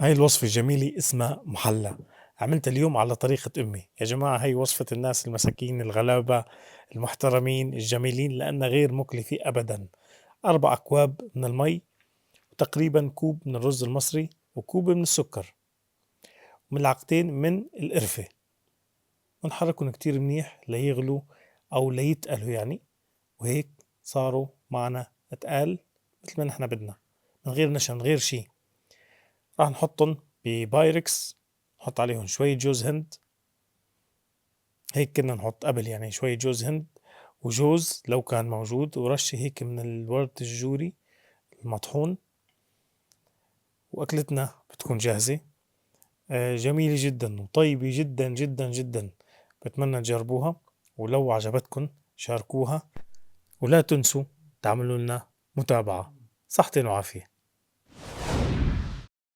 هاي الوصفة الجميلة اسمها محلى. عملتها اليوم على طريقة أمي. يا جماعة هاي وصفة الناس المساكين الغلابة المحترمين الجميلين لأنها غير مكلفة أبدا. 4 أكواب من المي، وتقريبا كوب من الرز المصري، وكوب من السكر، وملعقتين من القرفة. ونحركهم كتير منيح ليغلوا أو ليتقلوا يعني، وهيك صاروا معنا تقال مثل ما نحن بدنا، من غير نشا من غير شي. راح نحطهم ببايركس، نحط عليهم شوية جوز هند. هيك كنا نحط قبل يعني شوية جوز هند وجوز لو كان موجود، ورشة هيك من الورد الجوري المطحون، وأكلتنا بتكون جاهزة. جميلة جدا وطيبة جدا جدا جدا. بتمنى تجربوها، ولو عجبتكن شاركوها، ولا تنسوا تعملوا لنا متابعة. صحتين وعافية.